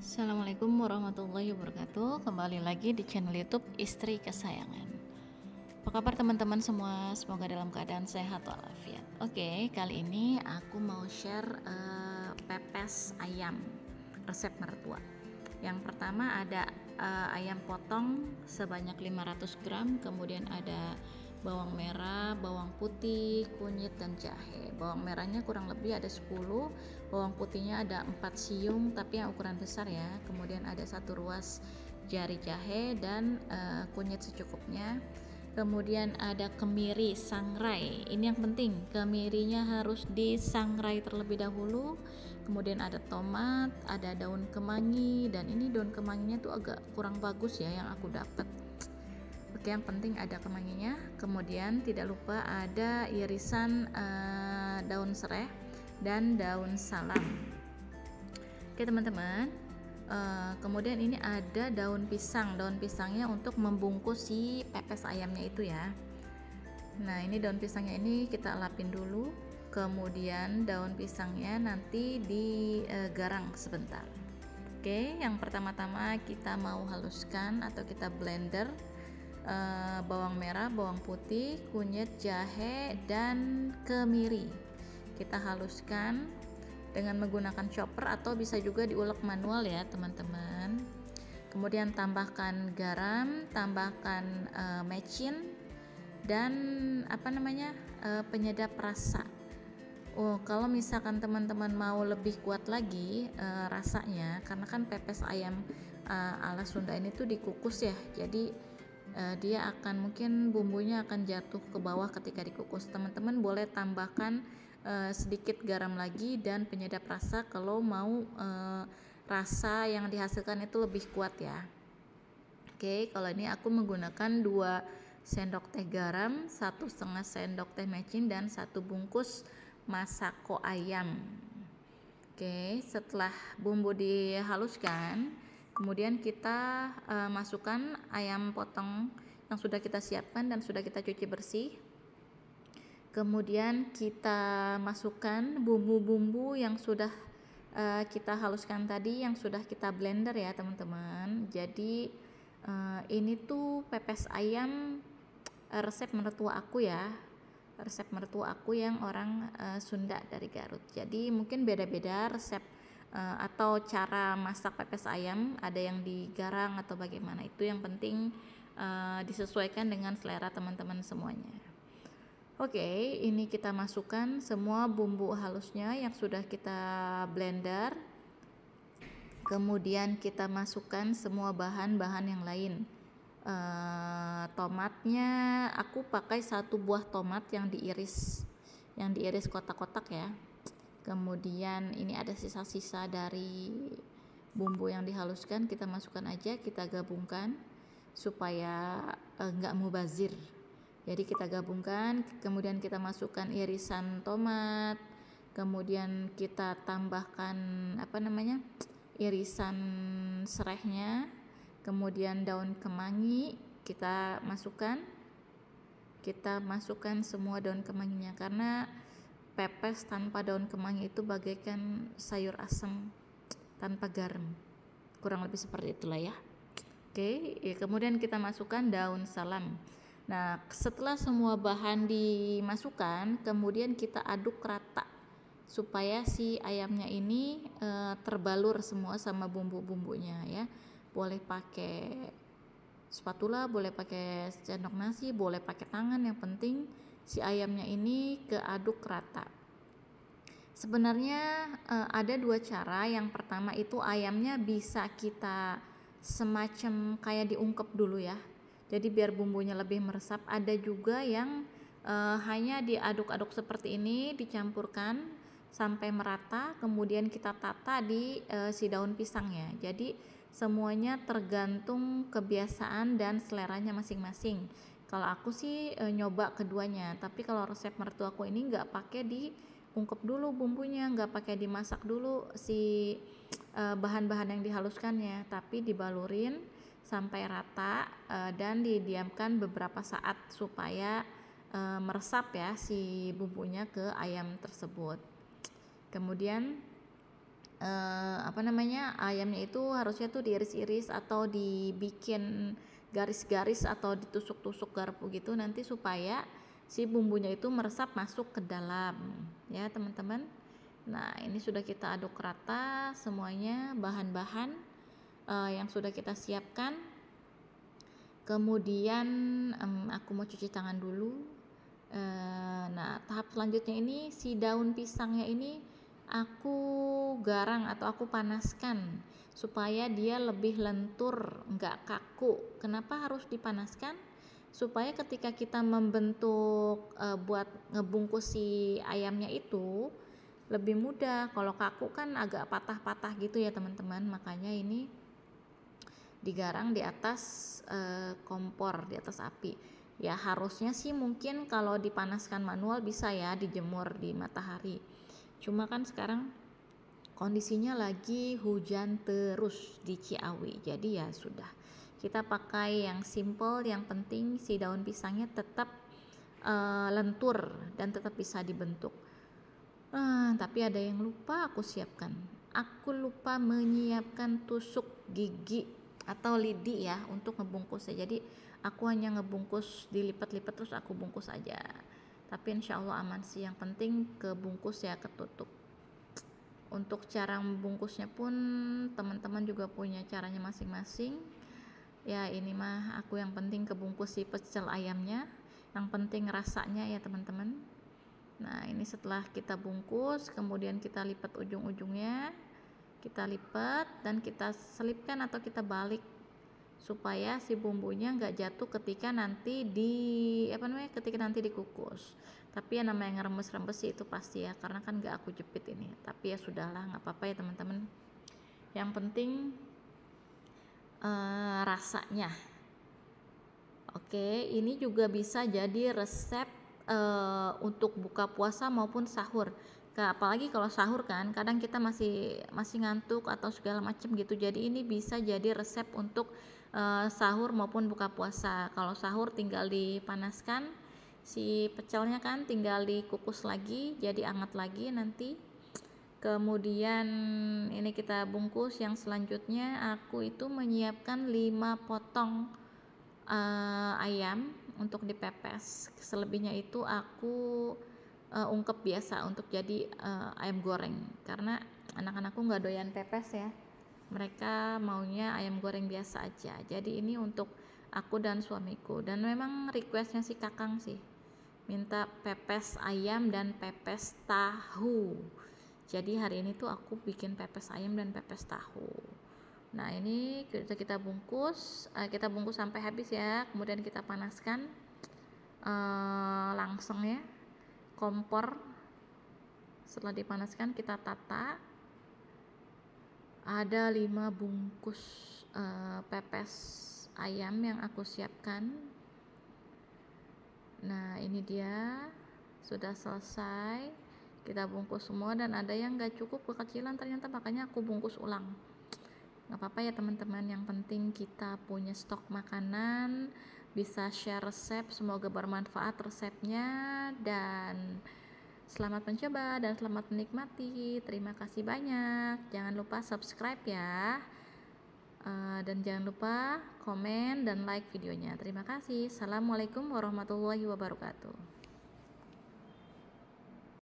Assalamualaikum warahmatullahi wabarakatuh. Kembali lagi di channel YouTube Istri Kesayangan. Apa kabar teman-teman semua? Semoga dalam keadaan sehat walafiat. Oke, kali ini aku mau share pepes ayam resep mertua. Yang pertama ada ayam potong sebanyak 500 gram, kemudian ada bawang merah, bawang putih, kunyit, dan jahe. Bawang merahnya kurang lebih ada 10, bawang putihnya ada 4 siung tapi yang ukuran besar ya. Kemudian ada 1 ruas jari jahe dan kunyit secukupnya. Kemudian ada kemiri sangrai. Ini yang penting, kemirinya harus disangrai terlebih dahulu. Kemudian ada tomat, ada daun kemangi, dan ini daun kemanginya tuh agak kurang bagus ya yang aku dapat. Oke, yang penting ada kemanginya. Kemudian tidak lupa ada irisan daun serai dan daun salam. Oke teman-teman, kemudian ini ada daun pisang. Daun pisangnya untuk membungkus si pepes ayamnya itu ya. Nah, ini daun pisangnya ini kita lapin dulu. Kemudian daun pisangnya nanti digarang sebentar. Oke, yang pertama-tama kita mau haluskan atau kita blender bawang merah, bawang putih, kunyit, jahe, dan kemiri. Kita haluskan dengan menggunakan chopper atau bisa juga diulek manual ya teman-teman. Kemudian tambahkan garam, tambahkan mecin, dan penyedap rasa. Kalau misalkan teman-teman mau lebih kuat lagi rasanya, karena kan pepes ayam ala Sunda ini tuh dikukus ya, jadi dia akan mungkin bumbunya akan jatuh ke bawah ketika dikukus. Teman-teman boleh tambahkan sedikit garam lagi dan penyedap rasa kalau mau rasa yang dihasilkan itu lebih kuat ya. Oke, kalau ini aku menggunakan 2 sendok teh garam, 1,5 sendok teh mecin, dan 1 bungkus masako ayam. Oke, setelah bumbu dihaluskan, kemudian kita masukkan ayam potong yang sudah kita siapkan dan sudah kita cuci bersih. Kemudian kita masukkan bumbu-bumbu yang sudah kita haluskan tadi, yang sudah kita blender ya teman-teman. Jadi ini tuh pepes ayam resep mertua aku ya, resep mertua aku yang orang Sunda dari Garut. Jadi mungkin beda-beda resep atau cara masak pepes ayam, ada yang digarang atau bagaimana, itu yang penting disesuaikan dengan selera teman-teman semuanya. Oke, ini kita masukkan semua bumbu halusnya yang sudah kita blender. Kemudian kita masukkan semua bahan-bahan yang lain. Tomatnya aku pakai 1 buah tomat yang diiris kotak-kotak ya. Kemudian ini ada sisa-sisa dari bumbu yang dihaluskan, kita masukkan aja, kita gabungkan supaya enggak mubazir. Jadi kita gabungkan, kemudian kita masukkan irisan tomat, kemudian kita tambahkan irisan serainya, kemudian daun kemangi kita masukkan semua daun kemanginya, karena pepes tanpa daun kemangi itu bagaikan sayur asam tanpa garam, kurang lebih seperti itulah ya. Oke, kemudian kita masukkan daun salam. Nah, setelah semua bahan dimasukkan, kemudian kita aduk rata supaya si ayamnya ini terbalur semua sama bumbu-bumbunya ya. Boleh pakai spatula, boleh pakai sendok nasi, boleh pakai tangan, yang penting si ayamnya ini keaduk rata. Sebenarnya ada 2 cara. Yang pertama itu ayamnya bisa kita semacam kayak diungkep dulu ya, jadi biar bumbunya lebih meresap. Ada juga yang hanya diaduk-aduk seperti ini, dicampurkan sampai merata, kemudian kita tata di si daun pisangnya. Jadi semuanya tergantung kebiasaan dan seleranya masing-masing. Kalau aku sih nyoba keduanya, tapi kalau resep mertuaku ini nggak pakai diungkep dulu bumbunya, nggak pakai dimasak dulu si bahan-bahan yang dihaluskannya, tapi dibalurin sampai rata dan didiamkan beberapa saat supaya meresap ya si bumbunya ke ayam tersebut. Kemudian apa namanya, ayamnya itu harusnya tuh diiris-iris atau dibikin garis-garis atau ditusuk-tusuk garpu gitu, nanti supaya si bumbunya itu meresap masuk ke dalam ya teman-teman. Nah ini sudah kita aduk rata semuanya bahan-bahan yang sudah kita siapkan. Kemudian aku mau cuci tangan dulu. Nah tahap selanjutnya ini si daun pisangnya ini aku garang atau aku panaskan supaya dia lebih lentur, nggak kaku. Kenapa harus dipanaskan? Supaya ketika kita membentuk buat ngebungkus si ayamnya itu lebih mudah. Kalau kaku kan agak patah-patah gitu ya teman-teman, makanya ini digarang di atas kompor, di atas api. Ya harusnya sih mungkin kalau dipanaskan manual bisa ya dijemur di matahari. Cuma kan sekarang kondisinya lagi hujan terus di Ciawi, jadi ya sudah, kita pakai yang simple. Yang penting si daun pisangnya tetap lentur dan tetap bisa dibentuk. Tapi ada yang lupa aku siapkan. Aku lupa menyiapkan tusuk gigi atau lidi ya untuk ngebungkusnya. Jadi aku hanya ngebungkus, dilipat-lipat terus aku bungkus aja. Tapi insya Allah aman sih. Yang penting kebungkus ya, ketutup. Untuk cara membungkusnya pun teman-teman juga punya caranya masing-masing. Ya ini mah aku yang penting kebungkus si pecel ayamnya. Yang penting rasanya ya teman-teman. Nah ini setelah kita bungkus, kemudian kita lipat ujung-ujungnya, kita lipat dan kita selipkan atau kita balik supaya si bumbunya nggak jatuh ketika nanti ketika nanti dikukus. Tapi ya namanya ngeremes-remes sih itu pasti ya, karena kan nggak aku jepit ini. Tapi ya sudahlah, nggak apa-apa ya teman-teman. Yang penting rasanya. Oke, ini juga bisa jadi resep untuk buka puasa maupun sahur. Apalagi kalau sahur kan kadang kita masih ngantuk atau segala macam gitu. Jadi ini bisa jadi resep untuk sahur maupun buka puasa. Kalau sahur tinggal dipanaskan si pecelnya kan, tinggal dikukus lagi jadi anget lagi nanti. Kemudian ini kita bungkus. Yang selanjutnya aku itu menyiapkan 5 potong ayam untuk dipepes. Selebihnya itu aku ungkep biasa untuk jadi ayam goreng, karena anak-anakku nggak doyan pepes ya, mereka maunya ayam goreng biasa aja. Jadi ini untuk aku dan suamiku, dan memang requestnya si kakang sih minta pepes ayam dan pepes tahu. Jadi hari ini tuh aku bikin pepes ayam dan pepes tahu. Nah ini kita bungkus, sampai habis ya. Kemudian kita panaskan langsung ya kompor. Setelah dipanaskan kita tata. Ada 5 bungkus pepes ayam yang aku siapkan. Nah ini dia sudah selesai, kita bungkus semua. Dan ada yang gak cukup kekecilan ternyata, makanya aku bungkus ulang. Gak apa-apa ya teman-teman, yang penting kita punya stok makanan, bisa share resep, semoga bermanfaat resepnya. Dan selamat mencoba dan selamat menikmati. Terima kasih banyak. Jangan lupa subscribe ya, dan jangan lupa komen dan like videonya. Terima kasih. Assalamualaikum warahmatullahi wabarakatuh.